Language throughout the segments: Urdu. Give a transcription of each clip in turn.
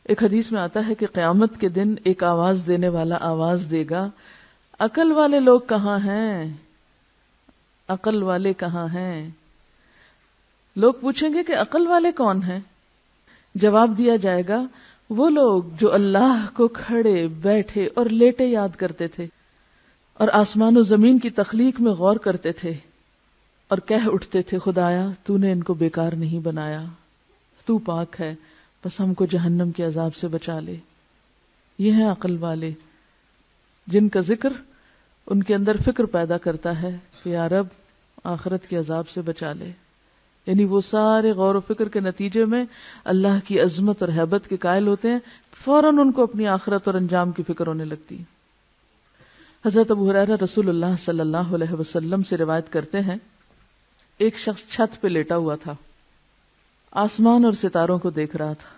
ایک حدیث میں آتا ہے کہ قیامت کے دن ایک آواز دینے والا آواز دے گا، عقل والے لوگ کہاں ہیں؟ عقل والے کہاں ہیں؟ لوگ پوچھیں گے کہ عقل والے کون ہیں؟ جواب دیا جائے گا وہ لوگ جو اللہ کو کھڑے بیٹھے اور لیٹے یاد کرتے تھے، اور آسمان و زمین کی تخلیق میں غور کرتے تھے، اور کہہ اٹھتے تھے خدایا تو نے ان کو بیکار نہیں بنایا، تو پاک ہے، بس ہم کو جہنم کے عذاب سے بچا لے۔ یہ ہیں عقل والے، جن کا ذکر ان کے اندر فکر پیدا کرتا ہے کہ یا رب آخرت کے عذاب سے بچا لے۔ یعنی وہ سارے غور و فکر کے نتیجے میں اللہ کی عظمت اور ہیبت کے قائل ہوتے ہیں، فوراً ان کو اپنی آخرت اور انجام کی فکر ہونے لگتی ہے۔ حضرت ابو ہریرہ رسول اللہ صلی اللہ علیہ وسلم سے روایت کرتے ہیں، ایک شخص چھت پہ لیٹا ہوا تھا، آسمان اور ستاروں کو دیکھ رہا تھا۔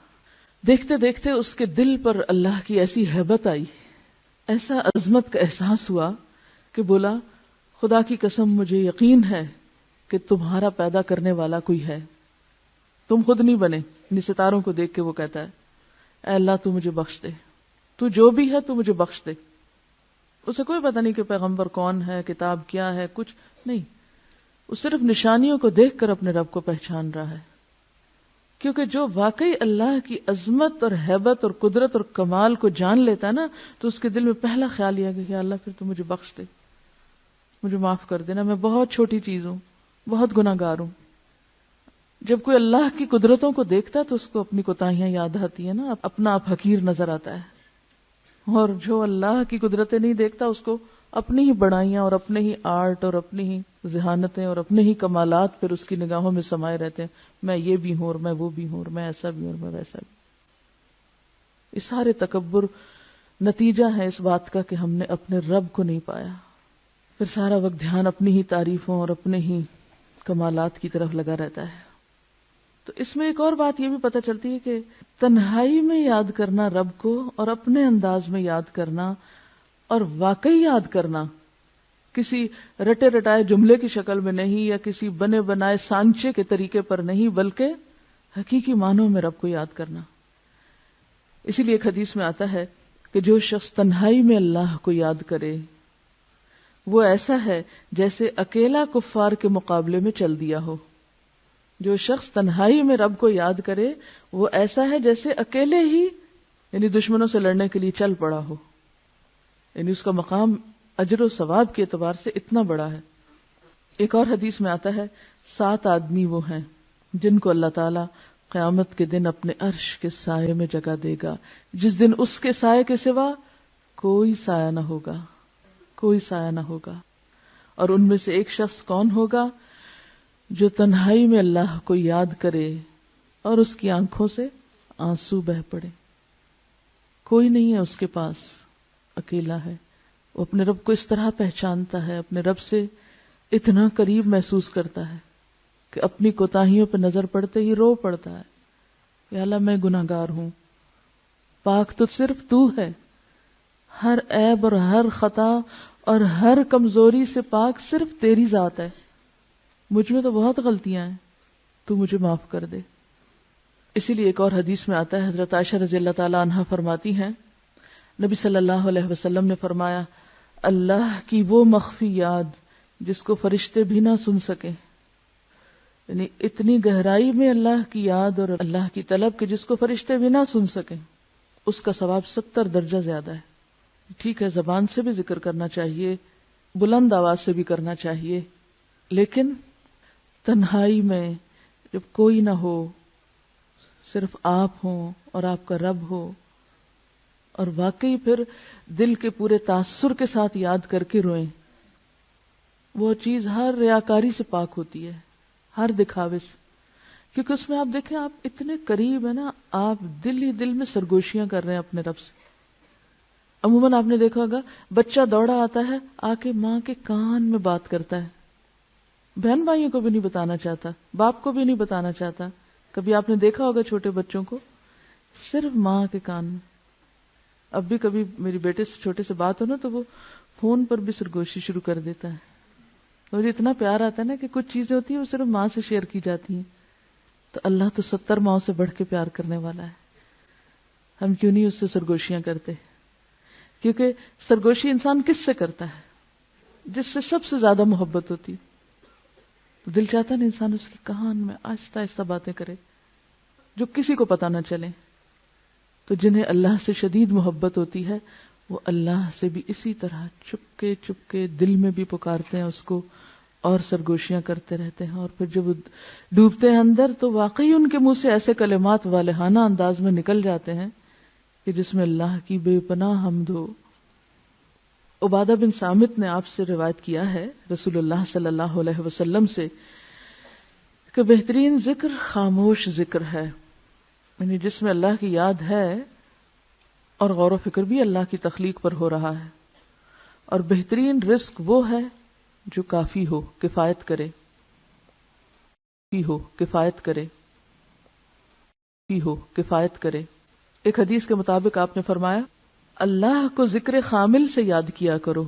دیکھتے دیکھتے اس کے دل پر اللہ کی ایسی ہیبت آئی، ایسا عظمت کا احساس ہوا کہ بولا خدا کی قسم مجھے یقین ہے کہ تمہارا پیدا کرنے والا کوئی ہے، تم خود نہیں بنے۔ یعنی ستاروں کو دیکھ کے وہ کہتا ہے اے اللہ تو مجھے بخش دے، تو جو بھی ہے تو مجھے بخش دے۔ اسے کوئی پتہ نہیں کہ پیغمبر کون ہے، کتاب کیا ہے، کچھ نہیں، وہ صرف نشانیوں کو دیکھ کر اپنے رب کو پہچان رہا ہے، کیونکہ جو واقعی اللہ کی عظمت اور ہیبت اور قدرت اور کمال کو جان لیتا ہے نا، تو اس کے دل میں پہلا خیال یہ ہے کہ اللہ پھر تو مجھے بخش دے، مجھے معاف کر دینا، میں بہت چھوٹی چیز ہوں، بہت گناہ گار ہوں۔ جب کوئی اللہ کی قدرتوں کو دیکھتا ہے تو اس کو اپنی کوتاہیاں یاد آتی ہیں نا، اپنا آپ حقیر نظر آتا ہے، اور جو اللہ کی قدرتیں نہیں دیکھتا اس کو اپنی ہی بڑائیاں اور اپنے ہی آرٹ اور اپنی ہی ذہانتیں اور اپنے ہی کمالات پھر اس کی نگاہوں میں سمائے رہتے ہیں، میں یہ بھی ہوں اور میں وہ بھی ہوں اور میں ایسا بھی ہوں اور میں ویسا بھی۔ یہ سارے تکبر نتیجہ ہے اس بات کا کہ ہم نے اپنے رب کو نہیں پایا، پھر سارا وقت دھیان اپنی ہی تعریفوں اور اپنے ہی کمالات کی طرف لگا رہتا ہے۔ تو اس میں ایک اور بات یہ بھی پتہ چلتی ہے کہ تنہائی میں یاد کرنا رب کو، اور اپنے انداز میں یاد کرنا اور واقعی یاد کرنا، کسی رٹے رٹائے جملے کی شکل میں نہیں یا کسی بنے بنائے سانچے کے طریقے پر نہیں، بلکہ حقیقی معنوں میں رب کو یاد کرنا۔ اسی لیے ایک حدیث میں آتا ہے کہ جو شخص تنہائی میں اللہ کو یاد کرے وہ ایسا ہے جیسے اکیلا کفار کے مقابلے میں چل دیا ہو۔ جو شخص تنہائی میں رب کو یاد کرے وہ ایسا ہے جیسے اکیلے ہی یعنی دشمنوں سے لڑنے کے لیے چل پڑا ہو، یعنی اس کا مقام اجر و ثواب کے اعتبار سے اتنا بڑا ہے۔ ایک اور حدیث میں آتا ہے 7 آدمی وہ ہیں جن کو اللہ تعالی قیامت کے دن اپنے عرش کے سائے میں جگہ دے گا، جس دن اس کے سائے کے سوا کوئی سایہ نہ ہوگا، کوئی سایہ نہ ہوگا۔ اور ان میں سے ایک شخص کون ہوگا؟ جو تنہائی میں اللہ کو یاد کرے اور اس کی آنکھوں سے آنسو بہ پڑے۔ کوئی نہیں ہے اس کے پاس، اکیلا ہے، وہ اپنے رب کو اس طرح پہچانتا ہے، اپنے رب سے اتنا قریب محسوس کرتا ہے کہ اپنی کوتاہیوں پہ نظر پڑتے ہی رو پڑتا ہے، یا اللہ میں گناہ گار ہوں، پاک تو صرف تو ہے، ہر عیب اور ہر خطا اور ہر کمزوری سے پاک صرف تیری ذات ہے، مجھ میں تو بہت غلطیاں ہیں، تو مجھے معاف کر دے۔ اسی لیے ایک اور حدیث میں آتا ہے، حضرت عائشہ رضی اللہ تعالی عنہا فرماتی ہیں نبی صلی اللہ علیہ وسلم نے فرمایا اللہ کی وہ مخفی یاد جس کو فرشتے بھی نہ سن سکیں، یعنی اتنی گہرائی میں اللہ کی یاد اور اللہ کی طلب کہ جس کو فرشتے بھی نہ سن سکیں، اس کا ثواب 70 درجہ زیادہ ہے۔ ٹھیک ہے زبان سے بھی ذکر کرنا چاہیے، بلند آواز سے بھی کرنا چاہیے، لیکن تنہائی میں جب کوئی نہ ہو، صرف آپ ہوں اور آپ کا رب ہو، اور واقعی پھر دل کے پورے تاثر کے ساتھ یاد کر کے روئیں، وہ چیز ہر ریاکاری سے پاک ہوتی ہے، ہر دکھاوے سے، کیونکہ اس میں آپ دیکھیں آپ اتنے قریب ہیں نا، آپ دل ہی دل میں سرگوشیاں کر رہے ہیں اپنے رب سے۔ عموماً آپ نے دیکھا ہوگا بچہ دوڑا آتا ہے، آ کے ماں کے کان میں بات کرتا ہے، بہن بھائیوں کو بھی نہیں بتانا چاہتا، باپ کو بھی نہیں بتانا چاہتا۔ کبھی آپ نے دیکھا ہوگا چھوٹے بچوں کو صرف ماں کے کان میں۔ اب بھی کبھی میری بیٹے سے چھوٹے سے بات ہو نا تو وہ فون پر بھی سرگوشی شروع کر دیتا ہے، مجھے اتنا پیار آتا ہے نا کہ کچھ چیزیں ہوتی ہیں وہ صرف ماں سے شیئر کی جاتی ہیں، تو اللہ تو 70 ماؤں سے بڑھ کے پیار کرنے والا ہے۔ ہم کیوں نہیں اس سے سرگوشیاں کرتے؟ کیونکہ سرگوشی انسان کس سے کرتا ہے؟ جس سے سب سے زیادہ محبت ہوتی. تو دل چاہتا ہے انسان اس کی کان میں آہستہ آہستہ باتیں کرے جو کسی کو پتہ نہ چلے. تو جنہیں اللہ سے شدید محبت ہوتی ہے وہ اللہ سے بھی اسی طرح چپکے چپکے دل میں بھی پکارتے ہیں اس کو اور سرگوشیاں کرتے رہتے ہیں. اور پھر جب ڈوبتے ہیں اندر تو واقعی ان کے منہ سے ایسے کلمات والہانہ انداز میں نکل جاتے ہیں کہ جس میں اللہ کی بے پناہ حمد ہو. عبادہ بن صامت نے آپ سے روایت کیا ہے رسول اللہ صلی اللہ علیہ وسلم سے کہ بہترین ذکر خاموش ذکر ہے، یعنی جس میں اللہ کی یاد ہے اور غور و فکر بھی اللہ کی تخلیق پر ہو رہا ہے. اور بہترین رزق وہ ہے جو کافی ہو، کفایت کرے، کفایت کرے، کفایت کرے. ایک حدیث کے مطابق آپ نے فرمایا اللہ کو ذکر خامل سے یاد کیا کرو.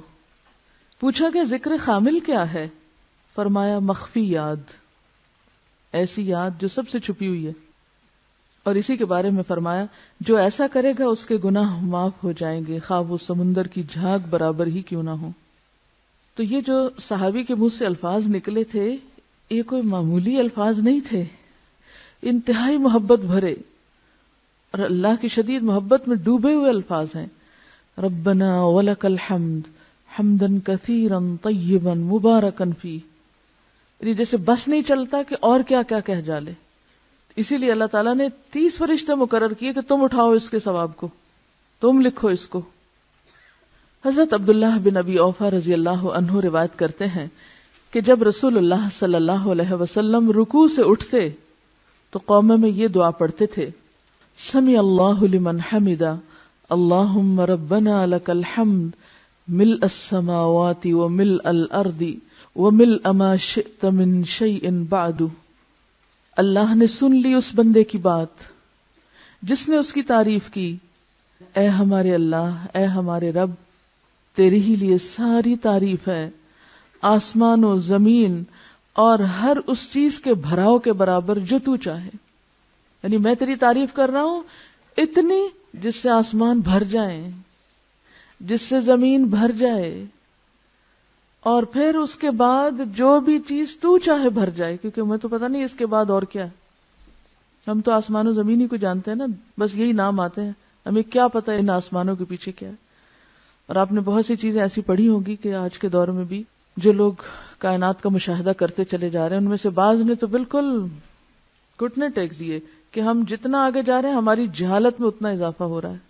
پوچھا کہ ذکر خامل کیا ہے؟ فرمایا مخفی یاد، ایسی یاد جو سب سے چھپی ہوئی ہے. اور اسی کے بارے میں فرمایا جو ایسا کرے گا اس کے گناہ معاف ہو جائیں گے خواہ وہ سمندر کی جھاگ برابر ہی کیوں نہ ہو. تو یہ جو صحابی کے منہ سے الفاظ نکلے تھے یہ کوئی معمولی الفاظ نہیں تھے، انتہائی محبت بھرے اور اللہ کی شدید محبت میں ڈوبے ہوئے الفاظ ہیں. ربنا ولک الحمد حمدا کثیرا طیبا مبارکا فیہ، جیسے بس نہیں چلتا کہ اور کیا کیا کہہ ڈالے. اسی لیے اللہ تعالیٰ نے 30 فرشتے مقرر کیے کہ تم اٹھاؤ اس کے ثواب کو، تم لکھو اس کو. حضرت عبداللہ بن ابی اوفا رضی اللہ عنہ روایت کرتے ہیں کہ جب رسول اللہ صلی اللہ علیہ وسلم رکوع سے اٹھتے تو قوم میں یہ دعا پڑھتے تھے سمع اللہ لمن حمدا اللہم ربنا لک الحمد ملء السماوات وملء الارض وملء ما شئت من شیء بعد. اللہ نے سن لی اس بندے کی بات جس نے اس کی تعریف کی. اے ہمارے اللہ، اے ہمارے رب، تیری ہی لیے ساری تعریف ہے، آسمان و زمین اور ہر اس چیز کے بھراؤ کے برابر جو تو چاہے. یعنی میں تیری تعریف کر رہا ہوں اتنی جس سے آسمان بھر جائیں، جس سے زمین بھر جائے، اور پھر اس کے بعد جو بھی چیز تو چاہے بھر جائے، کیونکہ میں تو پتہ نہیں اس کے بعد اور کیا. ہم تو آسمان و زمین ہی کو جانتے ہیں نا، بس یہی نام آتے ہیں، ہمیں کیا پتہ ان آسمانوں کے پیچھے کیا ہے. اور آپ نے بہت سی چیزیں ایسی پڑھی ہوگی کہ آج کے دور میں بھی جو لوگ کائنات کا مشاہدہ کرتے چلے جا رہے ہیں ان میں سے بعض نے تو بالکل گھٹنے ٹیک دیے کہ ہم جتنا آگے جا رہے ہیں ہماری جہالت میں اتنا اضافہ ہو رہا ہے.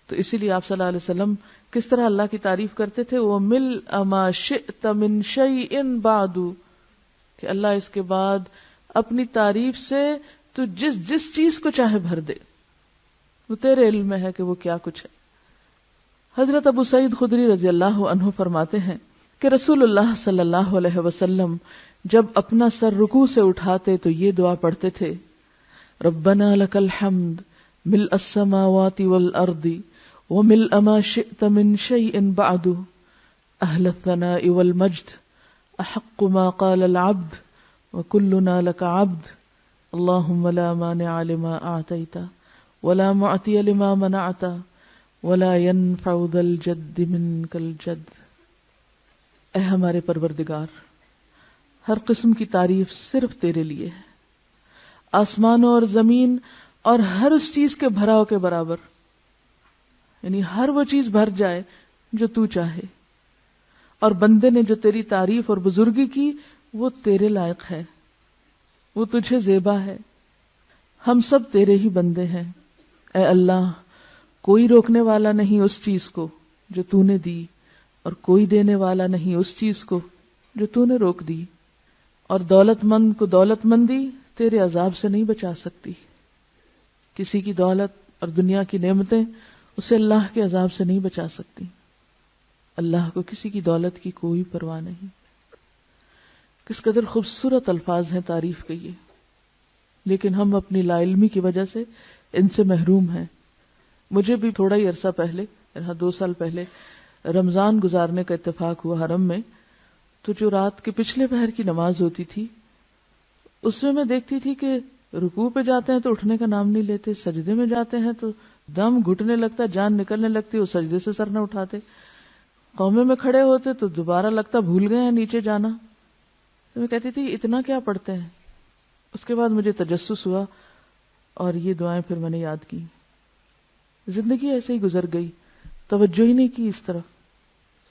تو اسی لیے آپ صلی اللہ علیہ وسلم کس طرح اللہ کی تعریف کرتے تھے، وَمِلْءَ مَا شِئْتَ مِنْ شَيْءٍ بَعْدُ، کہ اللہ اس کے بعد اپنی تعریف سے تو جس چیز کو چاہے بھر دے، وہ تیرے علم میں ہے کہ وہ کیا کچھ ہے. حضرت ابو سعید خدری رضی اللہ عنہ فرماتے ہیں کہ رسول اللہ صلی اللہ علیہ وسلم جب اپنا سر رکوع سے اٹھاتے تو یہ دعا پڑھتے تھے ربنا لک الحمد ملء السماوات والارض وملء ما شئت من شيء بعد اهل الثناء والمجد احق ما قال العبد وكلنا لك عبد اللهم لا مانع لما اعطيت ولا معطي لما منعت ولا ينفع ذا الجد منك الجد. اے ہمارے پروردگار، ہر قسم کی تعریف صرف تیرے لیے ہے، آسمانوں اور زمین اور ہر اس چیز کے بھراؤ کے برابر، یعنی ہر وہ چیز بھر جائے جو تو چاہے. اور بندے نے جو تیری تعریف اور بزرگی کی وہ تیرے لائق ہے، وہ تجھے زیبا ہے. ہم سب تیرے ہی بندے ہیں. اے اللہ، کوئی روکنے والا نہیں اس چیز کو جو تو نے دی، اور کوئی دینے والا نہیں اس چیز کو جو تو نے روک دی. اور دولت مند کو دولت مندی تیرے عذاب سے نہیں بچا سکتی. کسی کی دولت اور دنیا کی نعمتیں اسے اللہ کے عذاب سے نہیں بچا سکتی. اللہ کو کسی کی دولت کی کوئی پرواہ نہیں. کس قدر خوبصورت الفاظ ہیں تعریف کے یہ، لیکن ہم اپنی لا علمی کی وجہ سے ان سے محروم ہیں. مجھے بھی تھوڑا ہی عرصہ پہلے، 2 سال پہلے رمضان گزارنے کا اتفاق ہوا حرم میں. تو جو رات کے پچھلے پہر کی نماز ہوتی تھی اس میں دیکھتی تھی کہ رکوع پہ جاتے ہیں تو اٹھنے کا نام نہیں لیتے، سجدے میں جاتے ہیں تو دم گھٹنے لگتا، جان نکلنے لگتی، وہ سجدے سے سر نہ اٹھاتے، قومے میں کھڑے ہوتے تو دوبارہ لگتا بھول گئے ہیں نیچے جانا. تو میں کہتی تھی اتنا کیا پڑھتے ہیں. اس کے بعد مجھے تجسس ہوا اور یہ دعائیں پھر میں نے یاد کی. زندگی ایسے ہی گزر گئی، توجہ ہی نہیں کی اس طرف.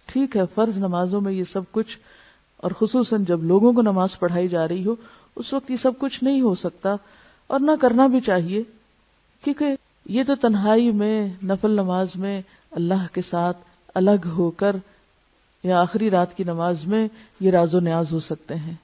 ٹھیک ہے فرض نمازوں میں یہ سب کچھ، اور خصوصاً جب لوگوں کو نماز پڑھائی جا رہی ہو اس وقت یہ سب کچھ نہیں ہو سکتا، اور نہ کرنا بھی چاہیے، کیونکہ یہ تو تنہائی میں نفل نماز میں اللہ کے ساتھ الگ ہو کر یا آخری رات کی نماز میں یہ راز و نیاز ہو سکتے ہیں.